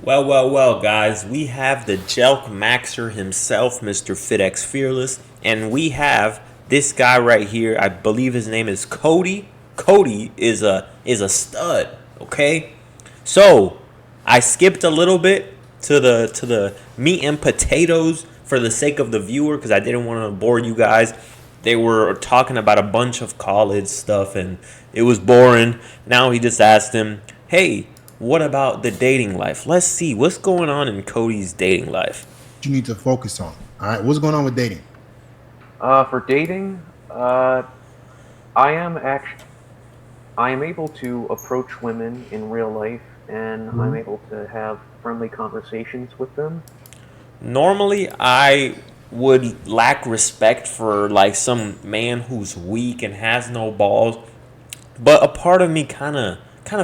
Well, guys, we have the Jelk Maxer himself, Mr. Fitxfearless, and we have this guy right here. I believe his name is Cody. Cody is a stud. Okay, so I skipped a little bit to the meat and potatoes for the sake of the viewer because I didn't want to bore you guys. They were talking about a bunch of college stuff and it was boring. Now he just asked him, "Hey, what about the dating life? Let's see what's going on in Cody's dating life." You need to focus on. All right, what's going on with dating? For dating, I am able to approach women in real life, and I'm able to have friendly conversations with them. Normally, I would lack respect for like some man who's weak and has no balls, but a part of me kind of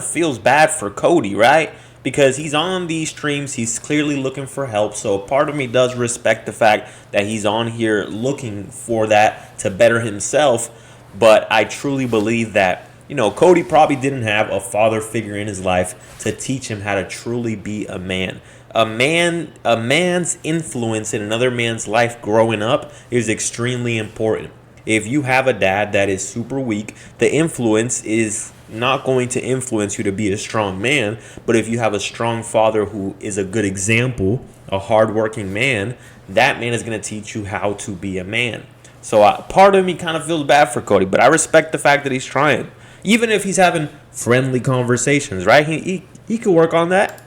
feels bad for Cody, right? Because he's on these streams, he's clearly looking for help. So a part of me does respect the fact that he's on here looking for that to better himself. But I truly believe that, Cody probably didn't have a father figure in his life to teach him how to truly be a man. A man's influence in another man's life growing up is extremely important. If you have a dad that is super weak, the influence is not going to influence you to be a strong man. But if you have a strong father who is a good example, a hardworking man, that man is going to teach you how to be a man. So part of me kind of feels bad for Cody, but I respect the fact that he's trying. Even if he's having friendly conversations, right? He could work on that.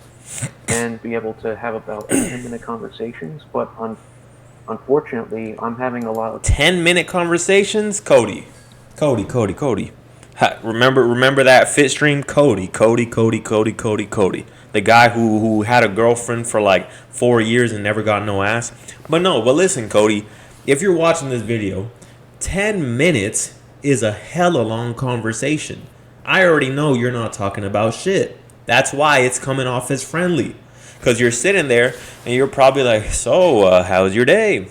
And be able to have about 10-minute conversations, but unfortunately, I'm having a lot of 10-minute conversations? Cody. Remember that fit stream? Cody. The guy who had a girlfriend for like 4 years and never got no ass. But listen, Cody, if you're watching this video, 10 minutes is a hella long conversation. I already know you're not talking about shit. That's why it's coming off as friendly. Because you're sitting there and you're probably like, so, how's your day?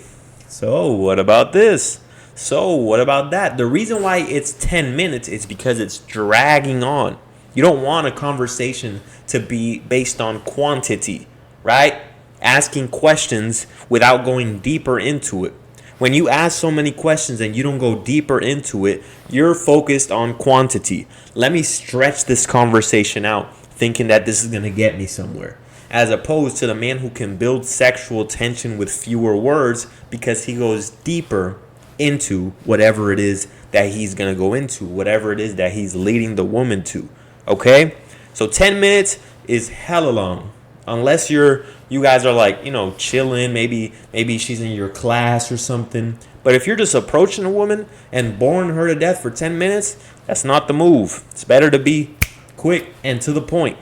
So, what about this? So, what about that? The reason why it's 10 minutes is because it's dragging on. You don't want a conversation to be based on quantity, right? Asking questions without going deeper into it. When you ask so many questions and you don't go deeper into it, you're focused on quantity. Let me stretch this conversation out, thinking that this is going to get me somewhere. As opposed to the man who can build sexual tension with fewer words because he goes deeper into whatever it is that he's going to go into, whatever it is that he's leading the woman to. Okay? So 10 minutes is hella long. Unless you guys are like, chilling, maybe she's in your class or something. But if you're just approaching a woman and boring her to death for 10 minutes, that's not the move. It's better to be quick and to the point.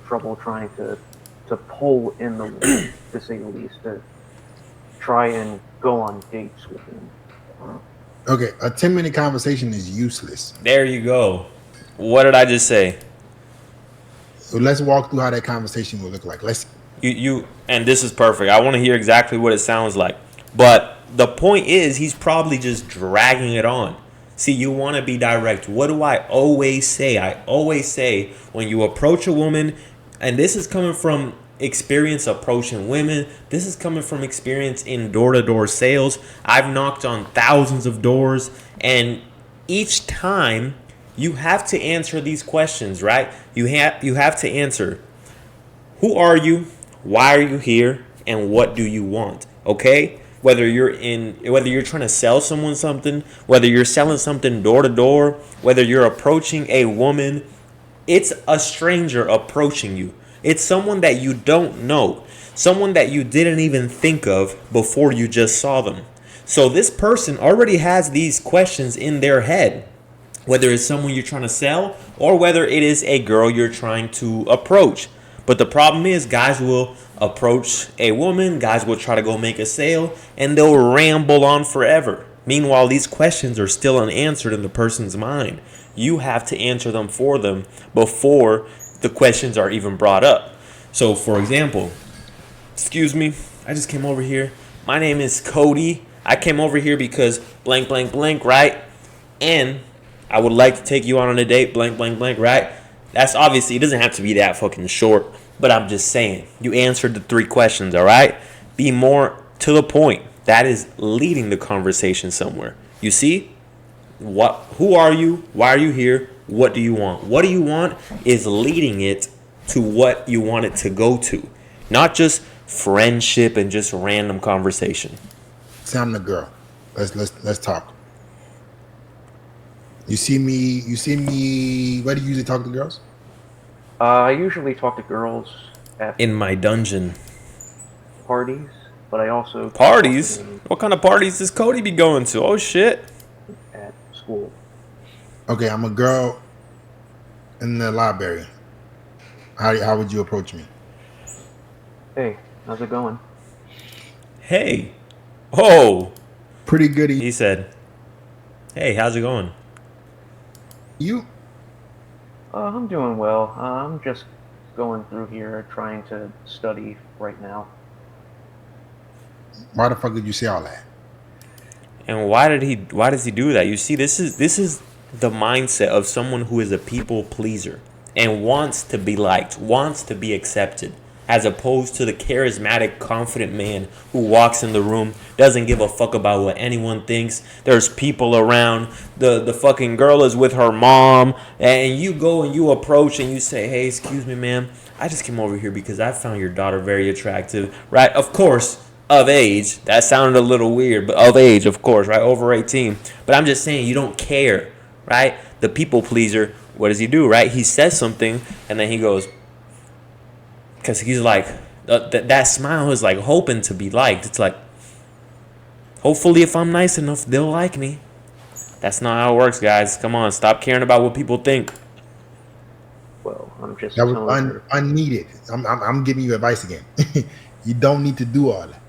trouble trying to pull in the woman, to say the least, to try and go on dates with him. Okay, a 10-minute conversation is useless. There you go. What did I just say? So let's walk through how that conversation will look like. You and this is perfect. I want to hear exactly what it sounds like. But the point is, he's probably just dragging it on. See, you want to be direct. What do I always say? I always say when you approach a woman, and this is coming from experience approaching women. This is coming from experience in door-to-door sales. I've knocked on thousands of doors, and each time you have to answer these questions, right? You have to answer, who are you? Why are you here? And what do you want? Okay? Whether you're trying to sell someone something, whether you're selling something door to door, whether you're approaching a woman, it's a stranger approaching you. It's someone that you don't know, someone that you didn't even think of before you just saw them. So this person already has these questions in their head, whether it's someone you're trying to sell or whether it is a girl you're trying to approach. But the problem is, guys will approach a woman, guys will try to go make a sale, and they'll ramble on forever. Meanwhile, these questions are still unanswered in the person's mind. You have to answer them for them before the questions are even brought up. So, for example, excuse me, I just came over here. My name is Cody. I came over here because blank, blank, blank, right? And I would like to take you on a date, blank, blank, blank, right? That's obviously, it doesn't have to be that fucking short. But I'm just saying, you answered the 3 questions, all right? Be more to the point. That is leading the conversation somewhere. You see? Who are you? Why are you here? What do you want? What do you want is leading it to what you want it to go to. Not just friendship and just random conversation. Say I'm the girl. Let's talk. You see me where do you usually talk to girls? I usually talk to girls at In my dungeon. parties, but I also Parties? talk to them What kind of parties does Cody be going to? Oh shit. at school. Okay, I'm a girl in the library. How would you approach me? Hey, how's it going? Hey. Oh. Pretty good. He said, hey, how's it going? You? I'm doing well. I'm just going through here trying to study right now. Why the fuck did you say all that? And why does he do that? You see, this is the mindset of someone who is a people pleaser and wants to be liked, wants to be accepted, as opposed to the charismatic, confident man who walks in the room, doesn't give a fuck about what anyone thinks. There's people around. The fucking girl is with her mom, and you go and you approach and you say, hey, excuse me, ma'am, I just came over here because I found your daughter very attractive, right? Of course, of age. That sounded a little weird, but of age, of course, right? Over 18. But I'm just saying, you don't care, right? The people pleaser, what does he do, right? He says something, and then he goes, because he's like, that smile is like hoping to be liked. It's like, hopefully if I'm nice enough, they'll like me. That's not how it works, guys. Come on, stop caring about what people think. Well, I'm just That was telling her. unneeded. I'm giving you advice again. You don't need to do all that.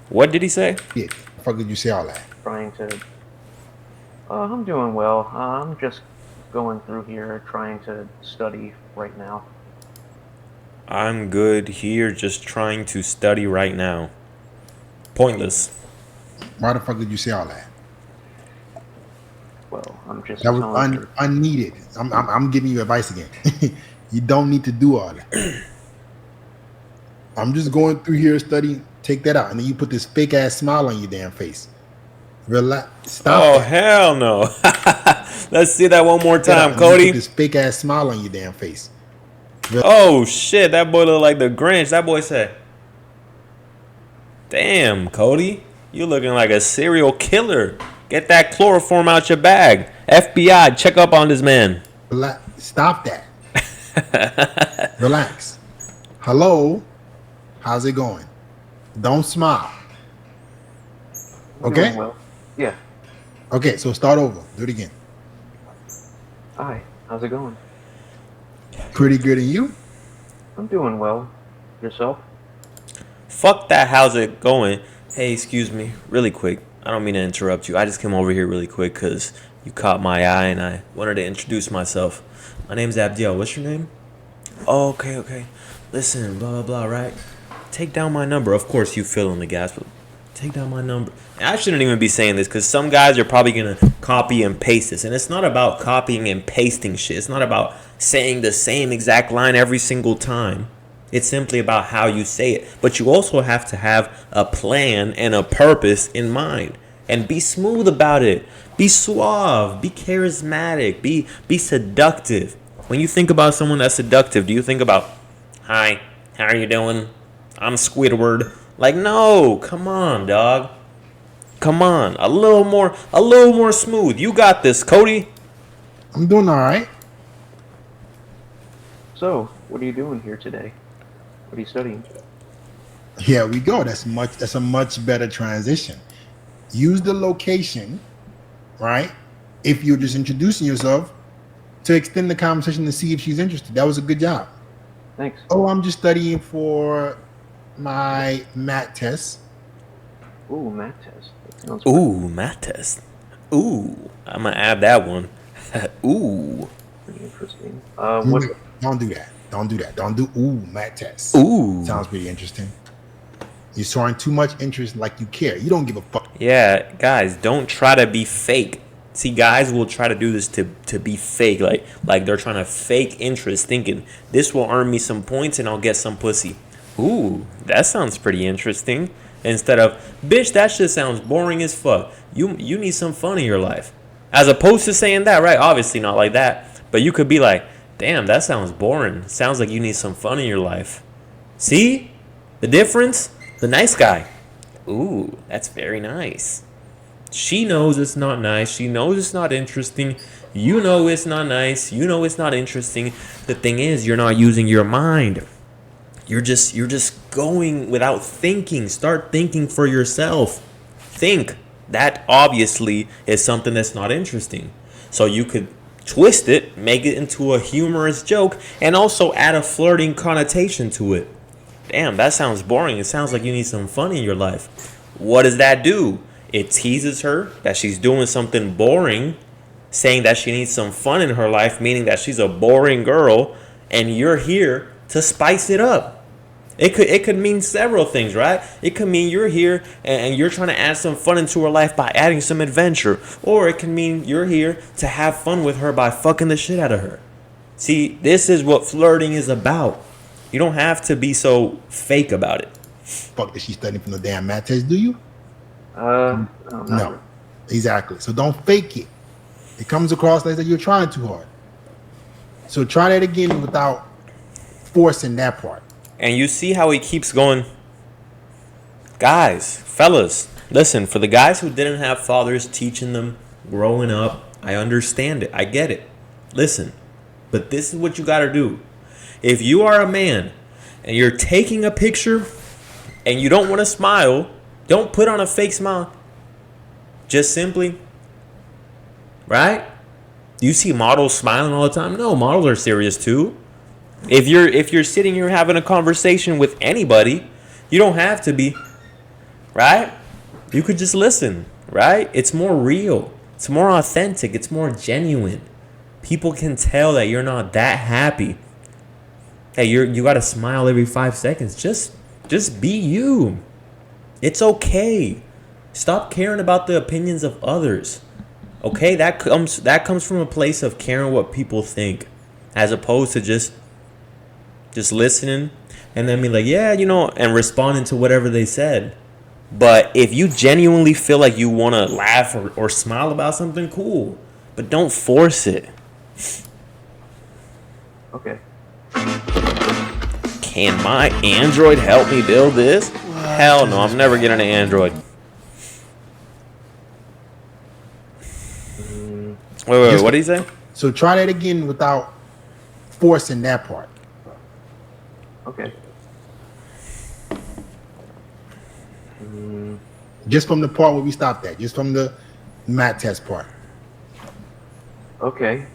What did he say? Shit. The fuck did you say all that? Trying to. I'm doing well. I'm just going through here trying to study right now. I'm good here just trying to study right now. Pointless. Why the fuck did you say all that? Well, I'm just That was telling her. unneeded. I'm giving you advice again. You don't need to do all that. I'm just going through here studying. Take that out, and then you put this fake ass smile on your damn face. Relax. Stop. Oh, that. hell no. Let's see that one more Take that out, time, and then you Cody. put this fake ass smile on your damn face. Oh, shit. That boy look like the Grinch. That boy said, damn, Cody. You looking like a serial killer. Get that chloroform out your bag. FBI, check up on this man. Relax. Stop that. Relax. Hello. How's it going? Don't smile. I'm Okay? doing well. Yeah. Okay, so start over. Do it again. Hi. How's it going? Pretty good, and you? I'm doing well. Yourself? Fuck that. How's it going? Hey, excuse me. Really quick. I don't mean to interrupt you. I just came over here really quick because you caught my eye and I wanted to introduce myself. My name's Abdiel. What's your name? Oh, okay. Listen, blah, blah, blah, right? Take down my number. Of course, you fill in the gaps, but take down my number. And I shouldn't even be saying this because some guys are probably going to copy and paste this. And it's not about copying and pasting shit. It's not about saying the same exact line every single time. It's simply about how you say it. But you also have to have a plan and a purpose in mind. And be smooth about it. Be suave. Be charismatic. Be seductive. When you think about someone that's seductive, do you think about, hi, how are you doing? I'm Squidward. Like, no, come on, dog. Come on. A little more smooth. You got this, Cody. I'm doing all right. So, what are you doing here today? What are you studying? Here we go. That's a much better transition. Use the location, right? If you're just introducing yourself to extend the conversation to see if she's interested. That was a good job. Thanks. Oh, I'm just studying for my math test. Ooh, math test. That sounds Ooh, math test. Ooh, I'm going to add that one. Ooh. pretty interesting. What? Don't do that. Don't do that. Don't do math test. Ooh. Sounds pretty interesting. You're showing too much interest like you care. You don't give a fuck. Yeah, guys, don't try to be fake. See, guys will try to do this to be fake, like they're trying to fake interest, thinking this will earn me some points and I'll get some pussy. Ooh, that sounds pretty interesting. Instead of, bitch, that shit sounds boring as fuck. You need some fun in your life. As opposed to saying that, right? Obviously not like that, but you could be like, damn, that sounds boring. Sounds like you need some fun in your life. See the difference? The nice guy. Ooh, that's very nice. She knows it's not nice. She knows it's not interesting. You know it's not nice. You know it's not interesting. The thing is, you're not using your mind. You're just going without thinking. Start thinking for yourself. Think. That obviously is something that's not interesting. So you could twist it, make it into a humorous joke, and also add a flirting connotation to it. Damn, that sounds boring. It sounds like you need some fun in your life. What does that do? It teases her that she's doing something boring, saying that she needs some fun in her life, meaning that she's a boring girl, and you're here to spice it up. It could mean several things, right? It could mean you're here and you're trying to add some fun into her life by adding some adventure. Or it can mean you're here to have fun with her by fucking the shit out of her. See, this is what flirting is about. You don't have to be so fake about it. Fuck, that she's studying from the damn math test, do you? No. Exactly. So don't fake it. It comes across like that you're trying too hard. So try that again without forcing that part. And you see how he keeps going. Guys, fellas, listen, for the guys who didn't have fathers teaching them growing up, I understand it. I get it. Listen, but this is what you got to do. If you are a man and you're taking a picture and you don't want to smile, don't put on a fake smile. Just simply, right? Do you see models smiling all the time? No, models are serious too. If you're sitting here having a conversation with anybody, you don't have to be, right? You could just listen, right? It's more real. It's more authentic. It's more genuine. People can tell that you're not that happy. Hey, you got to smile every 5 seconds. Just be you. It's okay. Stop caring about the opinions of others. Okay, that comes from a place of caring what people think, as opposed to just listening and then be like, yeah, and responding to whatever they said. But if you genuinely feel like you want to laugh or smile about something, cool. But don't force it. Okay. Can my Android help me build this? Hell no, I'm never getting an Android. Wait, what did he say? So try that again without forcing that part. Okay. Just from the part where we stopped at. Just from the math test part. Okay.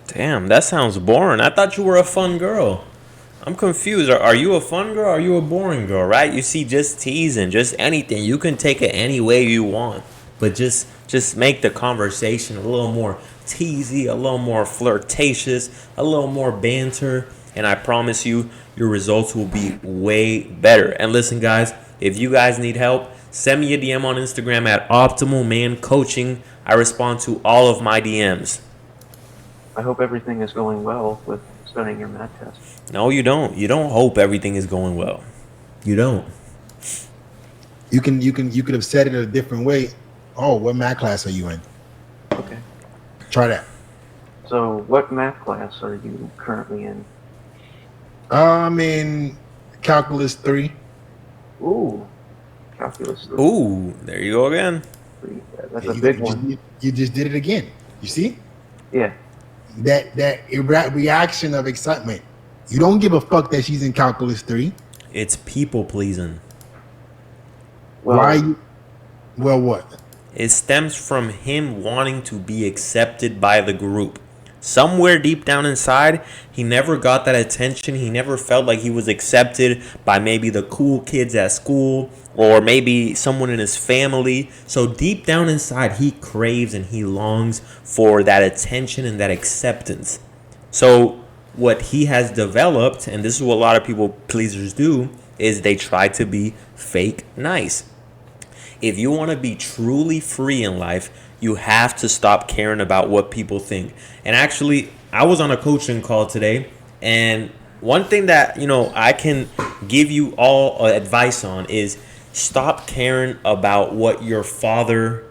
Damn, that sounds boring. I thought you were a fun girl. I'm confused. Are you a fun girl or are you a boring girl, right? You see, just teasing, just anything. You can take it any way you want. But just make the conversation a little more teasy, a little more flirtatious, a little more banter. And I promise you, your results will be way better. And listen, guys, if you guys need help, send me a DM on Instagram at Optimal Man Coaching. I respond to all of my DMs. I hope everything is going well with studying your math test. No, you don't. You don't hope everything is going well. You don't. You could have said it a different way. Oh, what math class are you in? Okay. Try that. So, what math class are you currently in? I'm in Calculus 3. Ooh, Calculus 3. Ooh, there you go again. That's a big one. You just did it again. You see? Yeah. That reaction of excitement. You don't give a fuck that she's in Calculus 3. It's people pleasing. Well, Why you? Well, what? It stems from him wanting to be accepted by the group. Somewhere deep down inside, he never got that attention. He never felt like he was accepted by maybe the cool kids at school or maybe someone in his family. So deep down inside, he craves and he longs for that attention and that acceptance. So what he has developed, and this is what a lot of people pleasers do, is they try to be fake nice. If you want to be truly free in life, You have to stop caring about what people think. And actually, I was on a coaching call today, and one thing that, I can give you all advice on is stop caring about what your father,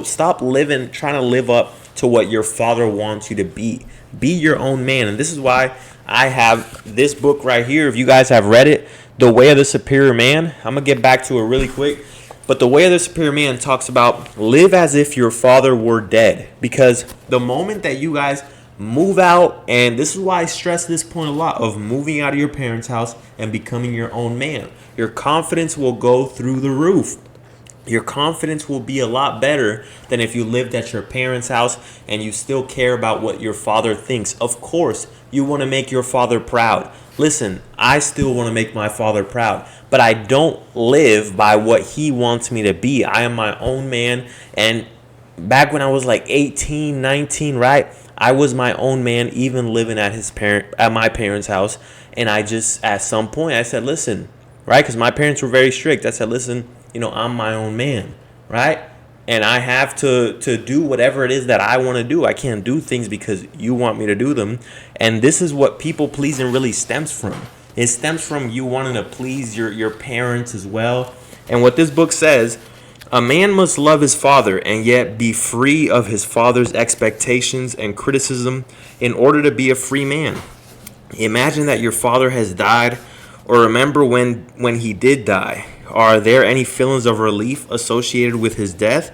stop trying to live up to what your father wants you to be. Be your own man. And this is why I have this book right here. If you guys have read it, The Way of the Superior Man, I'm going to get back to it really quick. But The Way of the Superior Man talks about live as if your father were dead. Because the moment that you guys move out, and this is why I stress this point a lot, of moving out of your parents' house and becoming your own man, your confidence will go through the roof. Your confidence will be a lot better than if you lived at your parents' house and you still care about what your father thinks. Of course, you want to make your father proud. Listen, I still want to make my father proud, but I don't live by what he wants me to be. I am my own man. And back when I was like 18, 19, right? I was my own man, even living at my parents' house. And I just, at some point, I said, listen, right? Because my parents were very strict. I said, listen, I'm my own man, right? And I have to do whatever it is that I want to do. I can't do things because you want me to do them. And this is what people pleasing really stems from. It stems from you wanting to please your parents as well. And what this book says, a man must love his father and yet be free of his father's expectations and criticism in order to be a free man. Imagine that your father has died, or remember when he did die. Are there any feelings of relief associated with his death?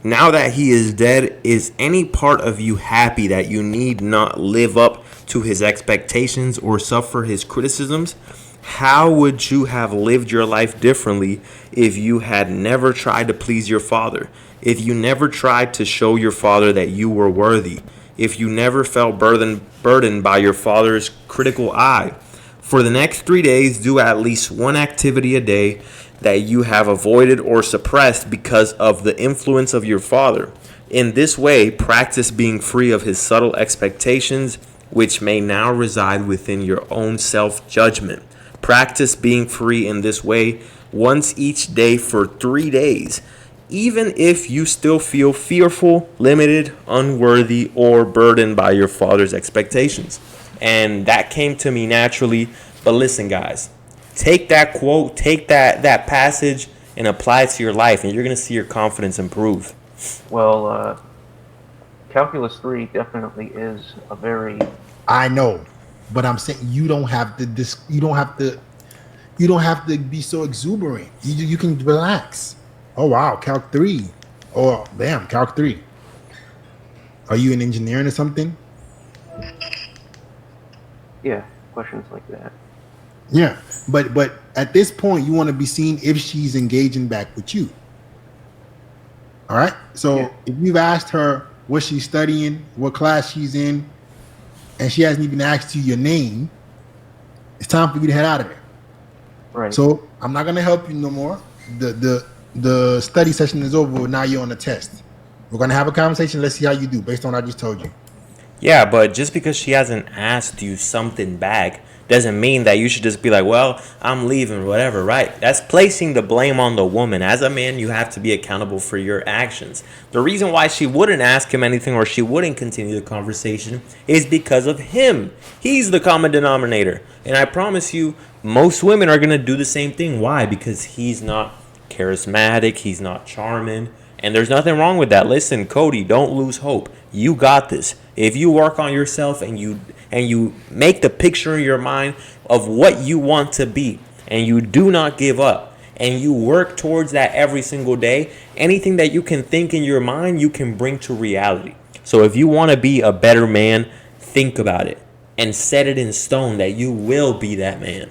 Now that he is dead, is any part of you happy that you need not live up to his expectations or suffer his criticisms? How would you have lived your life differently if you had never tried to please your father? If you never tried to show your father that you were worthy? If you never felt burdened by your father's critical eye? For the next 3 days, do at least one activity a day that you have avoided or suppressed because of the influence of your father. In this way, practice being free of his subtle expectations, which may now reside within your own self-judgment. Practice being free in this way once each day for 3 days, even if you still feel fearful, limited, unworthy, or burdened by your father's expectations. And that came to me naturally. But listen, guys, take that quote, take that passage, and apply it to your life, and you're going to see your confidence improve. Well, Calculus 3 definitely is a very... I know, but I'm saying you don't have to be so exuberant. You can relax. Oh wow, Calc 3. Oh damn, Calc 3. Are you an engineer or something? Yeah, questions like that. Yeah, but at this point, you want to be seen if she's engaging back with you. All right. So if you've asked her what she's studying, what class she's in, and she hasn't even asked you your name, it's time for you to head out of there. Right. So I'm not gonna help you no more. The study session is over. Now you're on the test. We're gonna have a conversation. Let's see how you do based on what I just told you. Yeah, but just because she hasn't asked you something back doesn't mean that you should just be like, well, I'm leaving, whatever, right? That's placing the blame on the woman. As a man, you have to be accountable for your actions. The reason why she wouldn't ask him anything or she wouldn't continue the conversation is because of him. He's the common denominator. And I promise you, most women are going to do the same thing. Why? Because he's not charismatic, he's not charming, and there's nothing wrong with that. Listen, Cody, don't lose hope. You got this. If you work on yourself and you make the picture in your mind of what you want to be, and you do not give up, and you work towards that every single day, anything that you can think in your mind, you can bring to reality. So if you want to be a better man, think about it and set it in stone that you will be that man.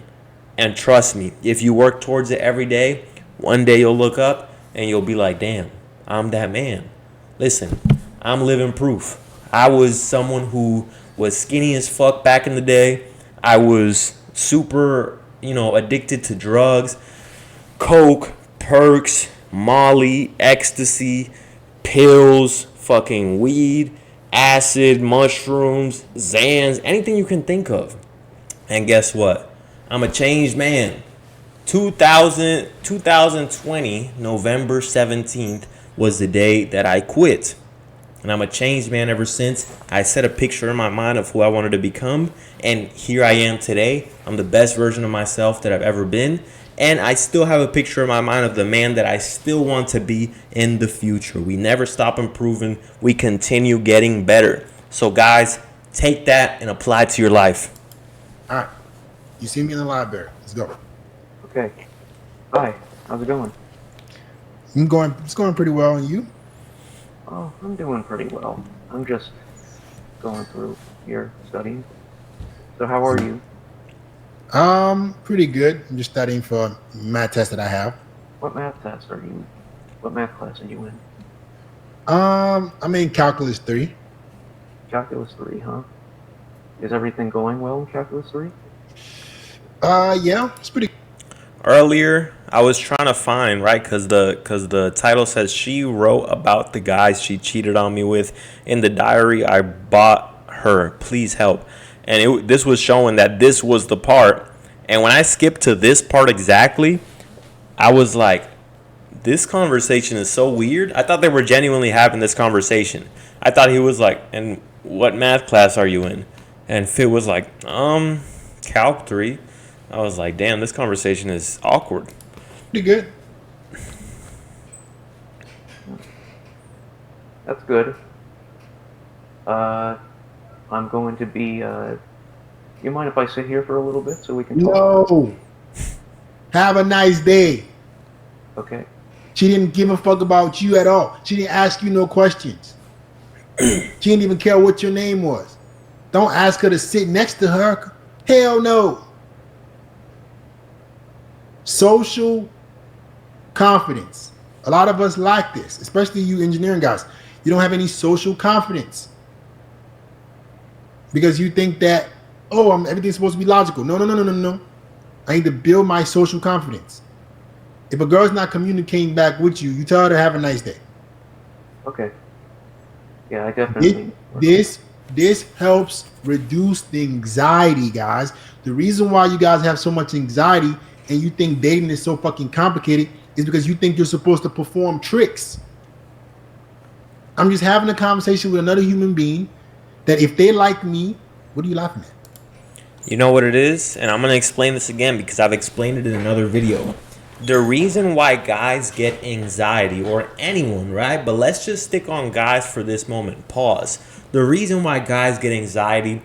And trust me, if you work towards it every day, one day you'll look up and you'll be like, damn, I'm that man. Listen, I'm living proof. I was someone who was skinny as fuck back in the day. I was super, addicted to drugs, coke, perks, Molly, ecstasy, pills, fucking weed, acid, mushrooms, Xans, anything you can think of. And guess what? I'm a changed man. 2020, November 17th was the day that I quit. And I'm a changed man ever since. I set a picture in my mind of who I wanted to become. And here I am today. I'm the best version of myself that I've ever been. And I still have a picture in my mind of the man that I still want to be in the future. We never stop improving. We continue getting better. So guys, take that and apply it to your life. All right. You see me in the library. Let's go. Okay. Hi. How's it going? It's going pretty well. And you? Oh, I'm doing pretty well. I'm just going through here studying. So how are you? Pretty good. I'm just studying for a math test that I have. What math test are you? What math class are you in? I'm in Calculus 3. Calculus 3, huh? Is everything going well in Calculus 3? Yeah, it's pretty. Earlier, I was trying to find, right, because the title says she wrote about the guys she cheated on me with in the diary I bought her. Please help. And this was showing that this was the part. And when I skipped to this part exactly, I was like, this conversation is so weird. I thought they were genuinely having this conversation. I thought he was like, and what math class are you in? And Fit was like, Calc 3. I was like, damn, this conversation is awkward. Pretty good. That's good. I'm going to be, you mind if I sit here for a little bit so we can talk? No. Have a nice day. Okay. She didn't give a fuck about you at all. She didn't ask you no questions. She didn't even care what your name was. Don't ask her to sit next to her. Hell no. Social confidence. A lot of us lack this, especially you engineering guys. You don't have any social confidence because you think that, everything's supposed to be logical. No. I need to build my social confidence. If a girl's not communicating back with you, you tell her to have a nice day. Okay. Yeah, I definitely. This helps reduce the anxiety, guys. The reason why you guys have so much anxiety and you think dating is so fucking complicated is because you think you're supposed to perform tricks. I'm just having a conversation with another human being that if they like me, what are you laughing at? You know what it is? And I'm going to explain this again because I've explained it in another video. The reason why guys get anxiety, or anyone, right? But let's just stick on guys for this moment. Pause. The reason why guys get anxiety,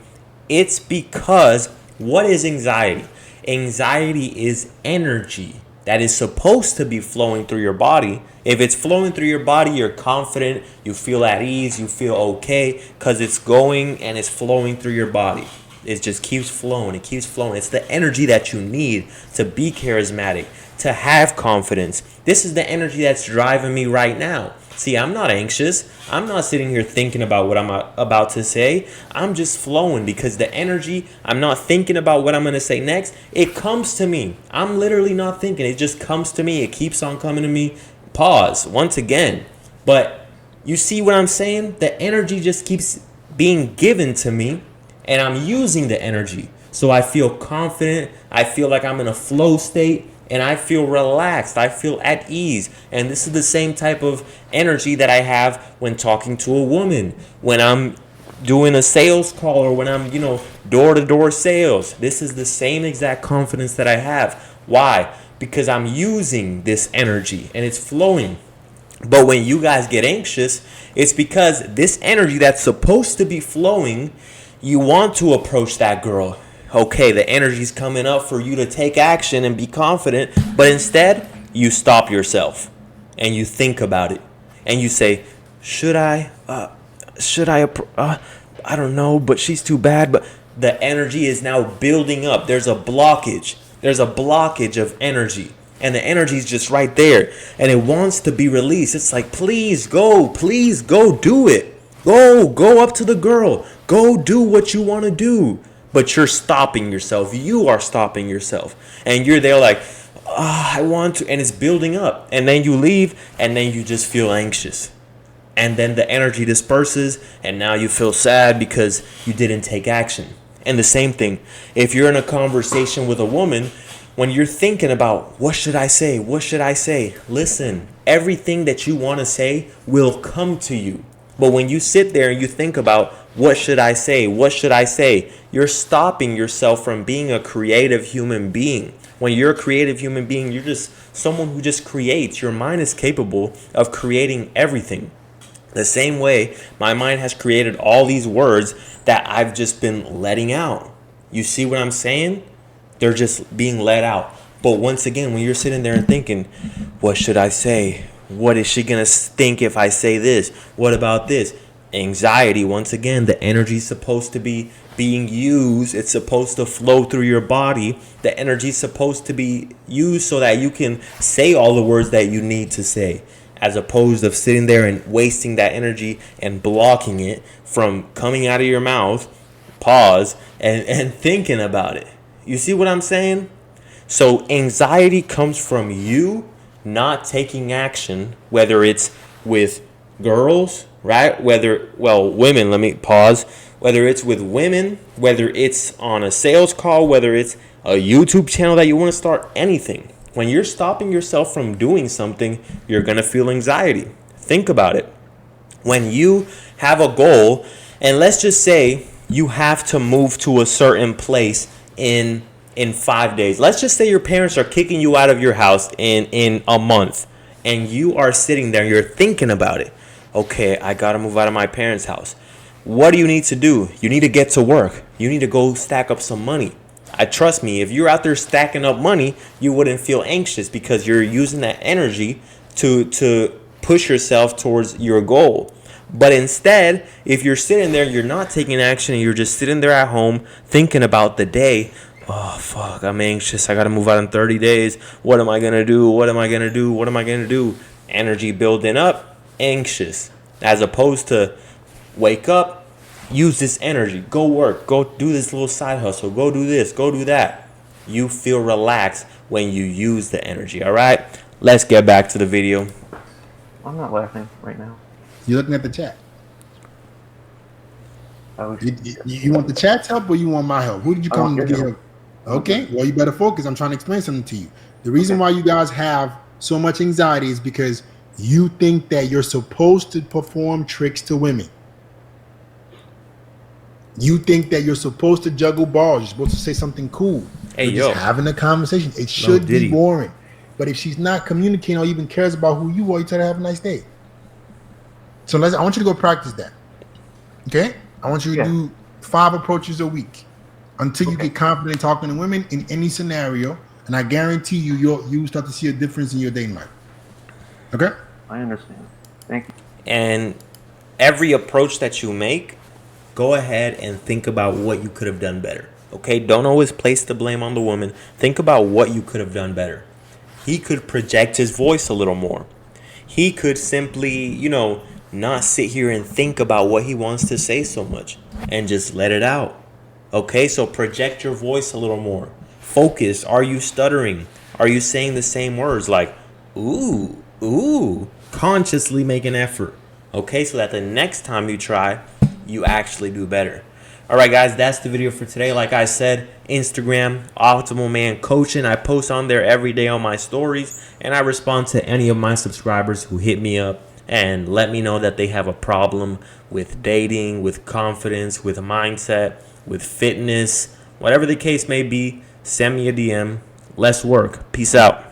it's because what is anxiety? Anxiety is energy that is supposed to be flowing through your body. If it's flowing through your body, you're confident, you feel at ease, you feel okay because it's going and it's flowing through your body. It just keeps flowing. It keeps flowing. It's the energy that you need to be charismatic, to have confidence. This is the energy that's driving me right now. See, I'm not anxious. I'm not sitting here thinking about what I'm about to say. I'm just flowing because the energy, I'm not thinking about what I'm going to say next. It comes to me. I'm literally not thinking. It just comes to me. It keeps on coming to me. Pause once again. But you see what I'm saying? The energy just keeps being given to me. And I'm using the energy. So I feel confident. I feel like I'm in a flow state. And I feel relaxed. I feel at ease. And this is the same type of energy that I have when talking to a woman. When I'm doing a sales call or when I'm, door-to-door sales. This is the same exact confidence that I have. Why? Because I'm using this energy and it's flowing. But when you guys get anxious, it's because this energy that's supposed to be flowing, you want to approach that girl. Okay, the energy's coming up for you to take action and be confident, but instead, you stop yourself and you think about it and you say, I don't know, but she's too bad. But the energy is now building up. There's a blockage. There's a blockage of energy. And the energy is just right there. And it wants to be released. It's like, please go do it. Go up to the girl. Go do what you want to do. But you're stopping yourself. You are stopping yourself. And you're there like, I want to. And it's building up. And then you leave. And then you just feel anxious. And then the energy disperses. And now you feel sad because you didn't take action. And the same thing. If you're in a conversation with a woman, when you're thinking about what should I say? Listen, everything that you want to say will come to you. But when you sit there and you think about what should I say? What should I say? You're stopping yourself from being a creative human being. When you're a creative human being, you're just someone who just creates. Your mind is capable of creating everything. The same way my mind has created all these words that I've just been letting out. You see what I'm saying? They're just being let out. But once again, when you're sitting there and thinking, what should I say? What is she going to think if I say this? What about this? Anxiety, once again, the energy is supposed to be being used. It's supposed to flow through your body. The energy is supposed to be used so that you can say all the words that you need to say, as opposed to sitting there and wasting that energy and blocking it from coming out of your mouth, pause, and thinking about it. You see what I'm saying? So anxiety comes from you not taking action, whether it's with girls, right? Women, let me pause. Whether it's with women, whether it's on a sales call, whether it's a YouTube channel that you want to start, anything. When you're stopping yourself from doing something, you're going to feel anxiety. Think about it. When you have a goal, and let's just say you have to move to a certain place in 5 days. Let's just say your parents are kicking you out of your house in a month, and you are sitting there and you're thinking about it. Okay, I got to move out of my parents' house. What do you need to do? You need to get to work. You need to go stack up some money. Trust me, if you're out there stacking up money, you wouldn't feel anxious because you're using that energy to push yourself towards your goal. But instead, if you're sitting there, you're not taking action, and you're just sitting there at home thinking about the day. Oh, fuck, I'm anxious. I got to move out in 30 days. What am I going to do? What am I going to do? What am I going to do? Energy building up, anxious. As opposed to wake up, use this energy. Go work. Go do this little side hustle. Go do this. Go do that. You feel relaxed when you use the energy, all right? Let's get back to the video. I'm not laughing right now. You're looking at the chat. I was, You want the chat's help or you want my help? Who did you come to get help? Okay, well, you better focus. I'm trying to explain something to you. The reason why you guys have so much anxiety is because you think that you're supposed to perform tricks to women. You think that you're supposed to juggle balls. You're supposed to say something cool. Hey, you're just having a conversation. It should be boring. But if she's not communicating or even cares about who you are, you tell her to have a nice day. So I want you to go practice that. Okay? I want you to do 5 approaches a week until you get confident talking to women in any scenario. And I guarantee you start to see a difference in your dating life. Okay? I understand. Thank you. And every approach that you make, go ahead and think about what you could have done better. Okay? Don't always place the blame on the woman. Think about what you could have done better. He could project his voice a little more. He could simply, not sit here and think about what he wants to say so much and just let it out. Okay? So project your voice a little more. Focus. Are you stuttering? Are you saying the same words like, ooh, ooh? Consciously make an effort. Okay? So that the next time you try, you actually do better. All right, guys, that's the video for today. Like I said, Instagram, Optimal Man Coaching. I post on there every day on my stories, and I respond to any of my subscribers who hit me up and let me know that they have a problem with dating, with confidence, with mindset, with fitness, whatever the case may be. Send me a DM. Let's work. Peace out.